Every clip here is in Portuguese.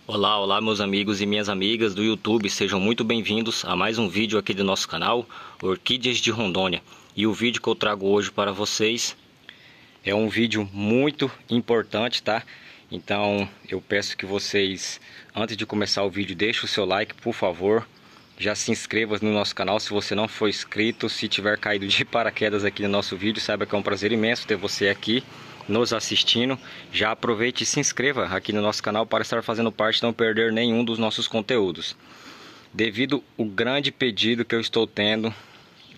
Olá, olá meus amigos e minhas amigas do YouTube, sejam muito bem-vindos a mais um vídeo aqui do nosso canal, Orquídeas de Rondônia. E o vídeo que eu trago hoje para vocês é um vídeo muito importante, tá? Então eu peço que vocês, antes de começar o vídeo, deixem o seu like, por favor. Já se inscreva no nosso canal se você não for inscrito. Se tiver caído de paraquedas aqui no nosso vídeo, saiba que é um prazer imenso ter você aqui nos assistindo. Já aproveite e se inscreva aqui no nosso canal para estar fazendo parte e não perder nenhum dos nossos conteúdos. Devido ao grande pedido que eu estou tendo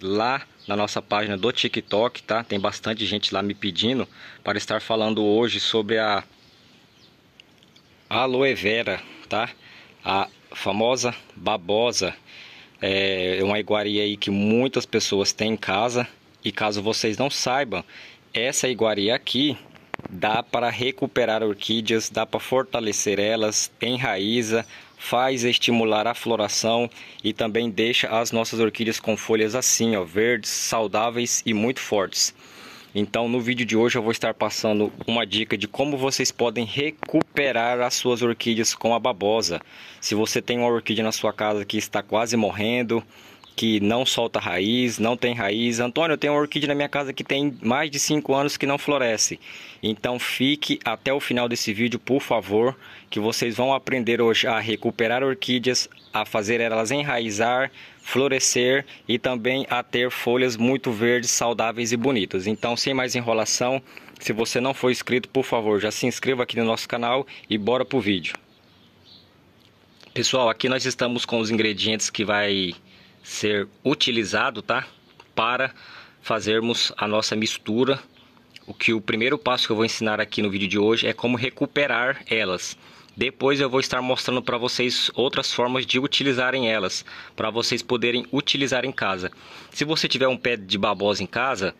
lá na nossa página do TikTok, tá? Tem bastante gente lá me pedindo para estar falando hoje sobre a aloe vera, tá? A famosa babosa. É uma iguaria aí que muitas pessoas têm em casa. E caso vocês não saibam, essa iguaria aqui dá para recuperar orquídeas, dá para fortalecer elas, enraiza, faz estimular a floração e também deixa as nossas orquídeas com folhas assim, ó, verdes, saudáveis e muito fortes. Então no vídeo de hoje eu vou estar passando uma dica de como vocês podem recuperar as suas orquídeas com a babosa. Se você tem uma orquídea na sua casa que está quase morrendo, que não solta raiz, não tem raiz. Antônio, eu tenho uma orquídea na minha casa que tem mais de 5 anos que não floresce. Então fique até o final desse vídeo, por favor, que vocês vão aprender hoje a recuperar orquídeas, a fazer elas enraizar, florescer e também a ter folhas muito verdes, saudáveis e bonitas. Então, sem mais enrolação, se você não for inscrito, por favor, já se inscreva aqui no nosso canal e bora pro vídeo. Pessoal, aqui nós estamos com os ingredientes que vai ser utilizado, tá? Para fazermos a nossa mistura. O primeiro passo que eu vou ensinar aqui no vídeo de hoje é como recuperar elas. Depois eu vou estar mostrando para vocês outras formas de utilizarem elas, para vocês poderem utilizar em casa. Se você tiver um pé de babosa em casa,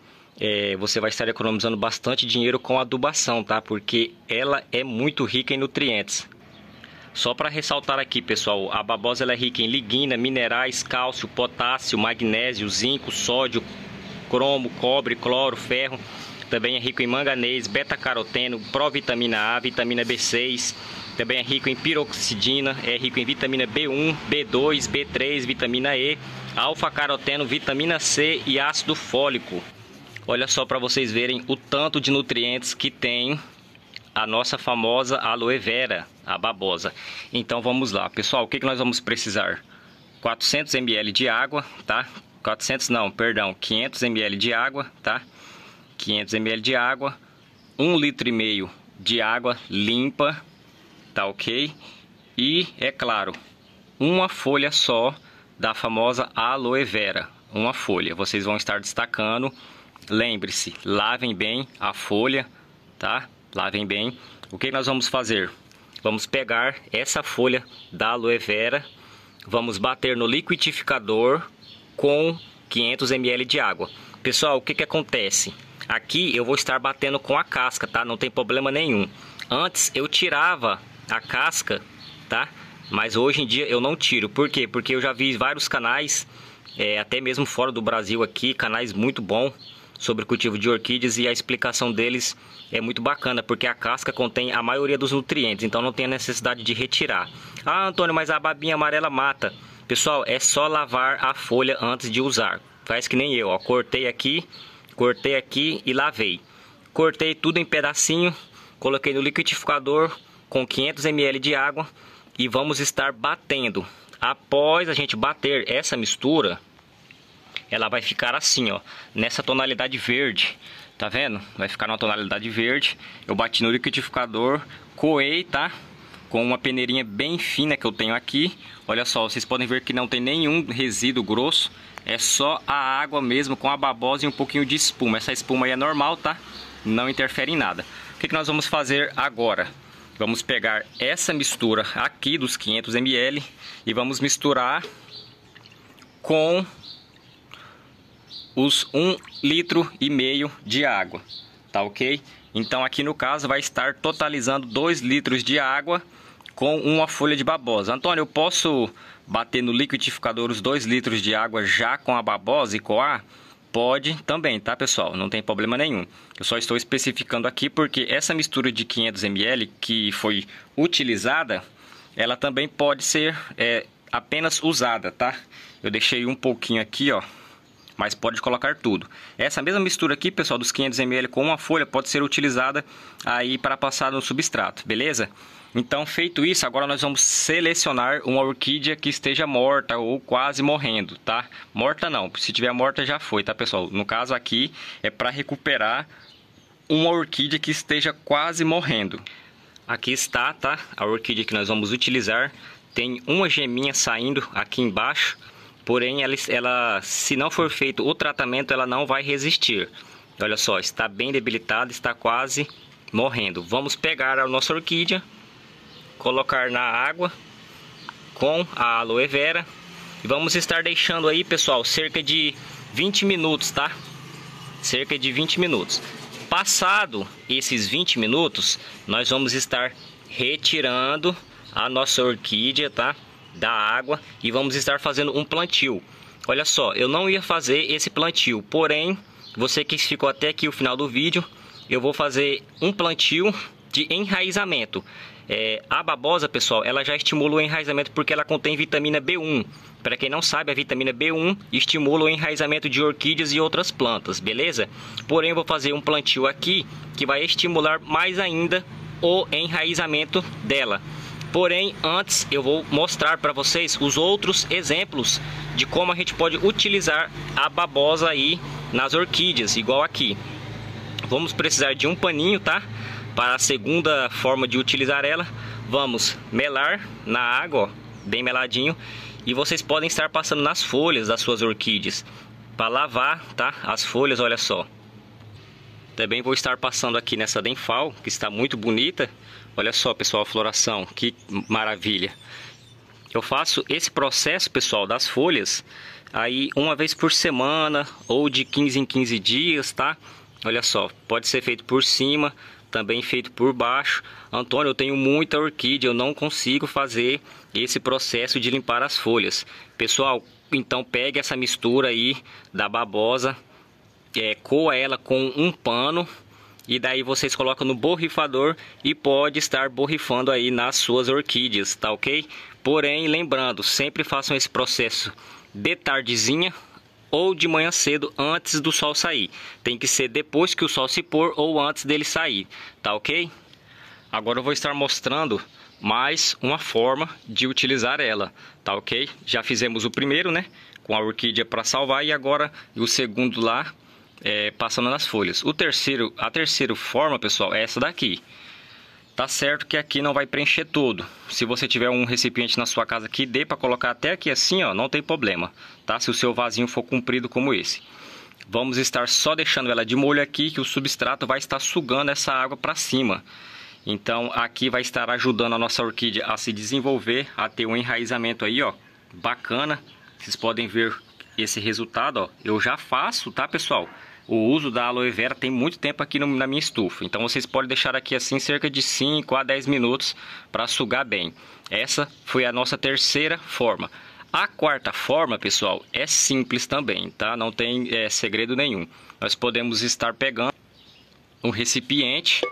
você vai estar economizando bastante dinheiro com adubação, tá? Porque ela é muito rica em nutrientes. Só para ressaltar aqui, pessoal, a babosa ela é rica em lignina, minerais, cálcio, potássio, magnésio, zinco, sódio, cromo, cobre, cloro, ferro. Também é rico em manganês, beta-caroteno, provitamina A, vitamina B6. Também é rico em piroxidina, é rico em vitamina B1, B2, B3, vitamina E, alfa-caroteno, vitamina C e ácido fólico. Olha só para vocês verem o tanto de nutrientes que tem a nossa famosa aloe vera, a babosa. Então vamos lá, pessoal, o que nós vamos precisar? 400 ml de água, tá? 500 ml de água, tá? 500 ml de água, 1,5 litro de água limpa, tá ok? E, é claro, uma folha só da famosa aloe vera, uma folha. Vocês vão estar destacando, lembre-se, lavem bem a folha, tá? Lavem bem. O que nós vamos fazer? Vamos pegar essa folha da aloe vera, vamos bater no liquidificador com 500 ml de água. Pessoal, o que acontece? Aqui eu vou estar batendo com a casca, tá? Não tem problema nenhum. Antes eu tirava a casca, tá? Mas hoje em dia eu não tiro. Por quê? Porque eu já vi vários canais, até mesmo fora do Brasil aqui, canais muito bons sobre cultivo de orquídeas, e a explicação deles é muito bacana, porque a casca contém a maioria dos nutrientes, então não tem a necessidade de retirar. Ah, Antônio, mas a babinha amarela mata. Pessoal, é só lavar a folha antes de usar. Faz que nem eu, ó, cortei aqui e lavei. Cortei tudo em pedacinho, coloquei no liquidificador com 500 ml de água e vamos estar batendo. Após a gente bater essa mistura, ela vai ficar assim, ó, nessa tonalidade verde, tá vendo? Vai ficar numa tonalidade verde. Eu bati no liquidificador, coei, tá? Com uma peneirinha bem fina que eu tenho aqui. Olha só, vocês podem ver que não tem nenhum resíduo grosso. É só a água mesmo com a babosa e um pouquinho de espuma. Essa espuma aí é normal, tá? Não interfere em nada. O que nós vamos fazer agora? Vamos pegar essa mistura aqui dos 500 ml e vamos misturar com os 1,5 litro de água, tá ok? Então aqui no caso vai estar totalizando 2 litros de água com uma folha de babosa. Antônio, eu posso bater no liquidificador os 2 litros de água já com a babosa e coar? Pode também, tá, pessoal? Não tem problema nenhum. Eu só estou especificando aqui porque essa mistura de 500 ml que foi utilizada, ela também pode ser apenas usada, tá? Eu deixei um pouquinho aqui, ó, mas pode colocar tudo. Essa mesma mistura aqui, pessoal, dos 500 ml com uma folha pode ser utilizada aí para passar no substrato, beleza? Então, feito isso, agora nós vamos selecionar uma orquídea que esteja morta ou quase morrendo, tá? Morta não, se tiver morta já foi, tá, pessoal? No caso aqui é para recuperar uma orquídea que esteja quase morrendo. Aqui está, tá? A orquídea que nós vamos utilizar. Tem uma geminha saindo aqui embaixo, porém ela, se não for feito o tratamento, ela não vai resistir. Olha só, está bem debilitada, está quase morrendo. Vamos pegar a nossa orquídea, colocar na água com a aloe vera e vamos estar deixando aí, pessoal, cerca de 20 minutos, tá? Cerca de 20 minutos. Passado esses 20 minutos, nós vamos estar retirando a nossa orquídea, tá? Da água e vamos estar fazendo um plantio. Olha só, eu não ia fazer esse plantio, porém, você que ficou até aqui o final do vídeo, eu vou fazer um plantio de enraizamento. A babosa, pessoal, ela já estimula o enraizamento porque ela contém vitamina B1. Para quem não sabe, a vitamina B1 estimula o enraizamento de orquídeas e outras plantas, beleza? Porém, eu vou fazer um plantio aqui que vai estimular mais ainda o enraizamento dela. Porém, antes eu vou mostrar para vocês os outros exemplos de como a gente pode utilizar a babosa aí nas orquídeas, igual aqui. Vamos precisar de um paninho, tá? Para a segunda forma de utilizar ela, vamos melar na água, ó, bem meladinho. E vocês podem estar passando nas folhas das suas orquídeas para lavar, tá? As folhas, olha só. Também vou estar passando aqui nessa Denfal, que está muito bonita. Olha só, pessoal, a floração, que maravilha. Eu faço esse processo, pessoal, das folhas aí uma vez por semana ou de 15 em 15 dias, tá? Olha só, pode ser feito por cima, também feito por baixo. Antônio, eu tenho muita orquídea, eu não consigo fazer esse processo de limpar as folhas. Pessoal, então pegue essa mistura aí da babosa, coa ela com um pano e daí vocês colocam no borrifador e pode estar borrifando aí nas suas orquídeas, tá ok? Porém, lembrando, sempre façam esse processo de tardezinha ou de manhã cedo antes do sol sair. Tem que ser depois que o sol se pôr ou antes dele sair, tá ok? Agora eu vou estar mostrando mais uma forma de utilizar ela, tá ok? Já fizemos o primeiro, né? Com a orquídea para salvar e agora o segundo lá, passando nas folhas. A terceira forma, pessoal, é essa daqui. Tá certo que aqui não vai preencher todo. Se você tiver um recipiente na sua casa que dê para colocar até aqui assim, ó, não tem problema, tá? Se o seu vasinho for comprido como esse. Vamos estar só deixando ela de molho aqui, que o substrato vai estar sugando essa água para cima. Então aqui vai estar ajudando a nossa orquídea a se desenvolver, a ter um enraizamento aí, ó, bacana. Vocês podem ver esse resultado, ó. Eu já faço, tá, pessoal? O uso da aloe vera tem muito tempo aqui na minha estufa. Então vocês podem deixar aqui assim cerca de 5 a 10 minutos para sugar bem. Essa foi a nossa terceira forma. A quarta forma, pessoal, é simples também, tá? Não tem segredo nenhum. Nós podemos estar pegando um recipiente,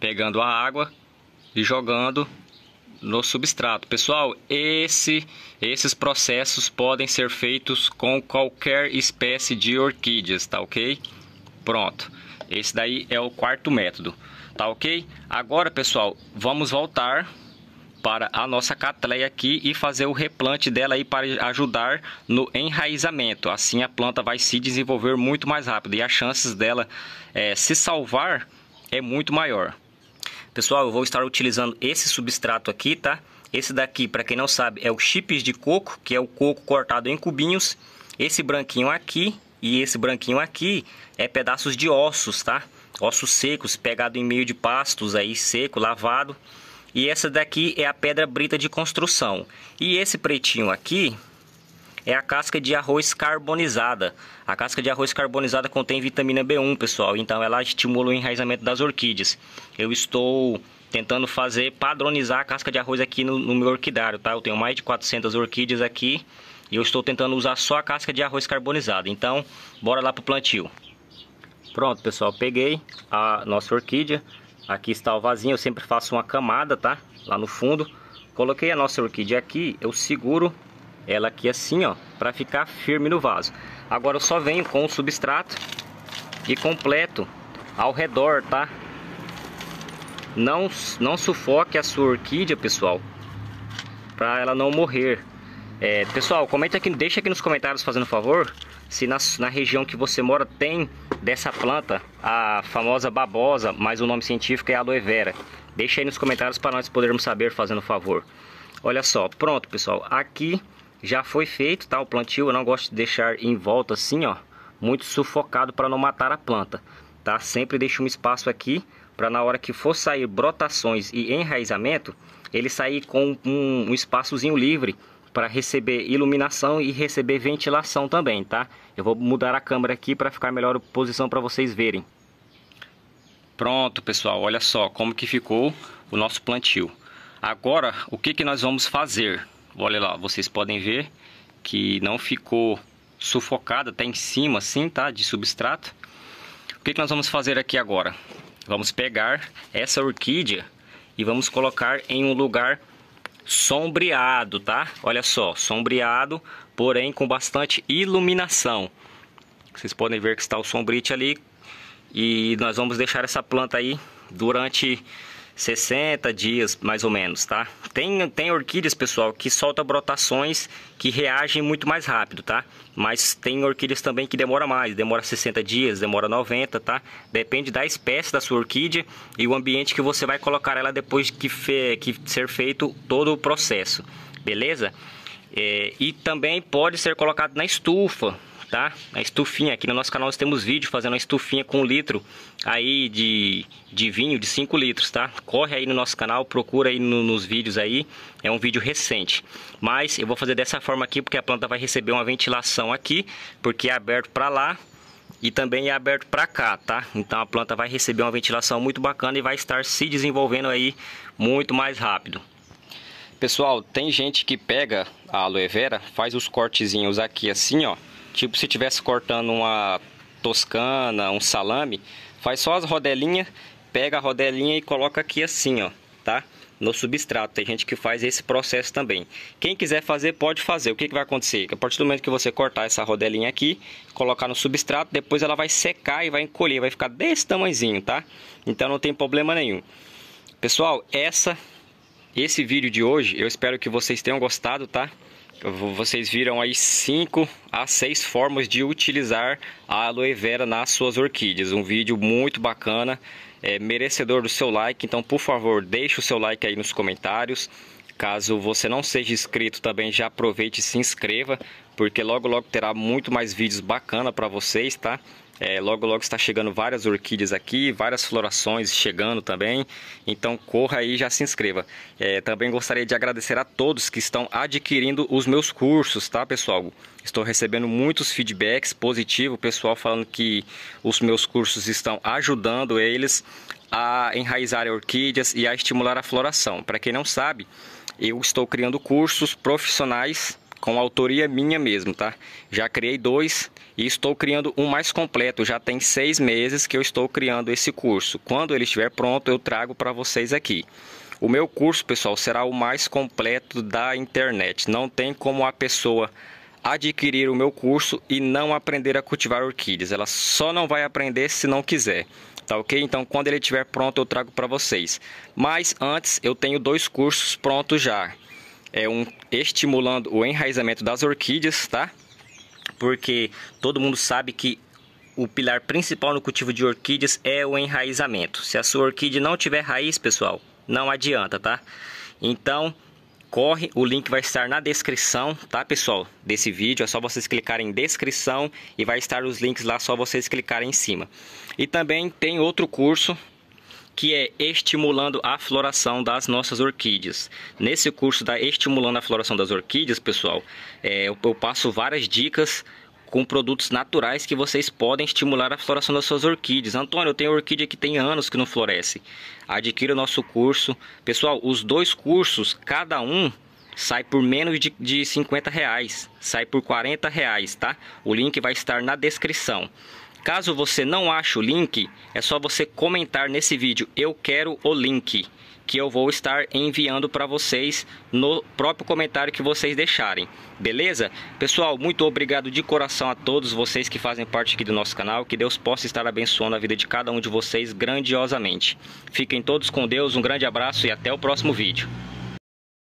pegando a água e jogando no substrato. Pessoal, esses processos podem ser feitos com qualquer espécie de orquídeas, tá ok? Pronto, esse daí é o quarto método, tá ok? Agora, pessoal, vamos voltar para a nossa catleia aqui e fazer o replante dela aí para ajudar no enraizamento. Assim a planta vai se desenvolver muito mais rápido e as chances dela se salvar é muito maior. Pessoal, eu vou estar utilizando esse substrato aqui, tá? Esse daqui, para quem não sabe, é o chips de coco, que é o coco cortado em cubinhos. Esse branquinho aqui e esse branquinho aqui é pedaços de ossos, tá? Ossos secos, pegado em meio de pastos aí, seco, lavado. E essa daqui é a pedra brita de construção. E esse pretinho aqui é a casca de arroz carbonizada. A casca de arroz carbonizada contém vitamina B1, pessoal. Então ela estimula o enraizamento das orquídeas. Eu estou tentando padronizar a casca de arroz aqui no meu orquidário, tá? Eu tenho mais de 400 orquídeas aqui e eu estou tentando usar só a casca de arroz carbonizada. Então, bora lá pro plantio. Pronto, pessoal, peguei a nossa orquídea. Aqui está o vasinho, eu sempre faço uma camada, tá? Lá no fundo, Coloquei a nossa orquídea aqui, eu seguro ela aqui assim, ó, para ficar firme no vaso. Agora eu só venho com o substrato e completo ao redor, tá? Não sufoque a sua orquídea, pessoal, para ela não morrer. Pessoal, comenta aqui, deixa aqui nos comentários, fazendo favor, se na região que você mora tem dessa planta, a famosa babosa, mas o nome científico é aloe vera. Deixa aí nos comentários para nós podermos saber, fazendo favor. Olha só, pronto, pessoal, aqui já foi feito, tá? O plantio, eu não gosto de deixar em volta assim, ó, muito sufocado para não matar a planta, tá? Sempre deixo um espaço aqui para na hora que for sair brotações e enraizamento, ele sair com um espaçozinho livre para receber iluminação e receber ventilação também, tá? Eu vou mudar a câmera aqui para ficar melhor a posição para vocês verem. Pronto, pessoal, olha só como que ficou o nosso plantio. Agora, o que que nós vamos fazer? Olha lá, vocês podem ver que não ficou sufocada, tá em cima assim, tá? De substrato. O que que nós vamos fazer aqui agora? Vamos pegar essa orquídea e vamos colocar em um lugar sombreado, tá? Olha só, sombreado, porém com bastante iluminação. Vocês podem ver que está o sombrite ali. E nós vamos deixar essa planta aí durante 60 dias, mais ou menos, tá? Tem orquídeas, pessoal, que soltam brotações que reagem muito mais rápido, tá? Mas tem orquídeas também que demora mais, demora 60 dias, demora 90, tá? Depende da espécie da sua orquídea e o ambiente que você vai colocar ela depois que ser feito todo o processo, beleza? E também pode ser colocado na estufa, tá? A estufinha, aqui no nosso canal nós temos vídeo fazendo uma estufinha com 1 litro aí de vinho de 5 litros, tá? Corre aí no nosso canal, procura aí nos vídeos aí, é um vídeo recente. Mas eu vou fazer dessa forma aqui porque a planta vai receber uma ventilação aqui, porque é aberto para lá e também é aberto para cá, tá? Então a planta vai receber uma ventilação muito bacana e vai estar se desenvolvendo aí muito mais rápido. Pessoal, tem gente que pega a aloe vera, faz os cortezinhos aqui assim, ó. Tipo se estivesse cortando uma toscana, um salame, faz só as rodelinhas, pega a rodelinha e coloca aqui assim, ó, tá? No substrato. Tem gente que faz esse processo também. Quem quiser fazer, pode fazer. O que vai acontecer? A partir do momento que você cortar essa rodelinha aqui, colocar no substrato, depois ela vai secar e vai encolher, vai ficar desse tamanhozinho, tá? Então não tem problema nenhum. Pessoal, esse vídeo de hoje, eu espero que vocês tenham gostado, tá? Vocês viram aí 5 a 6 formas de utilizar a aloe vera nas suas orquídeas. Um vídeo muito bacana, merecedor do seu like. Então, por favor, deixe o seu like aí nos comentários. Caso você não seja inscrito também, já aproveite e se inscreva, porque logo logo terá muito mais vídeos bacana para vocês, tá? Logo logo está chegando várias orquídeas aqui, várias florações chegando também, então corra aí e já se inscreva. Também gostaria de agradecer a todos que estão adquirindo os meus cursos, tá, pessoal? Estou recebendo muitos feedbacks positivos, pessoal falando que os meus cursos estão ajudando eles a enraizar orquídeas e a estimular a floração. Para quem não sabe, eu estou criando cursos profissionais com autoria minha mesmo, tá? Já criei 2 e estou criando um mais completo. Já tem 6 meses que eu estou criando esse curso. Quando ele estiver pronto, eu trago para vocês aqui. O meu curso, pessoal, será o mais completo da internet. Não tem como a pessoa adquirir o meu curso e não aprender a cultivar orquídeas. Ela só não vai aprender se não quiser. Tá ok? Então, quando ele estiver pronto, eu trago para vocês. Mas antes, eu tenho 2 cursos prontos já. Um estimulando o enraizamento das orquídeas, tá? Porque todo mundo sabe que o pilar principal no cultivo de orquídeas é o enraizamento. Se a sua orquídea não tiver raiz, pessoal, não adianta, tá? Então, corre, o link vai estar na descrição, tá, pessoal? Desse vídeo, é só vocês clicarem em descrição e vai estar os links lá, só vocês clicarem em cima. E também tem outro curso que é estimulando a floração das nossas orquídeas. Nesse curso da estimulando a floração das orquídeas, pessoal, eu passo várias dicas com produtos naturais que vocês podem estimular a floração das suas orquídeas. Antônio, eu tenho orquídea que tem anos que não floresce. Adquira o nosso curso. Pessoal, os 2 cursos, cada um sai por menos de 50 reais. Sai por 40 reais, tá? O link vai estar na descrição. Caso você não ache o link, é só você comentar nesse vídeo, eu quero o link, que eu vou estar enviando para vocês no próprio comentário que vocês deixarem, beleza? Pessoal, muito obrigado de coração a todos vocês que fazem parte aqui do nosso canal, que Deus possa estar abençoando a vida de cada um de vocês grandiosamente. Fiquem todos com Deus, um grande abraço e até o próximo vídeo.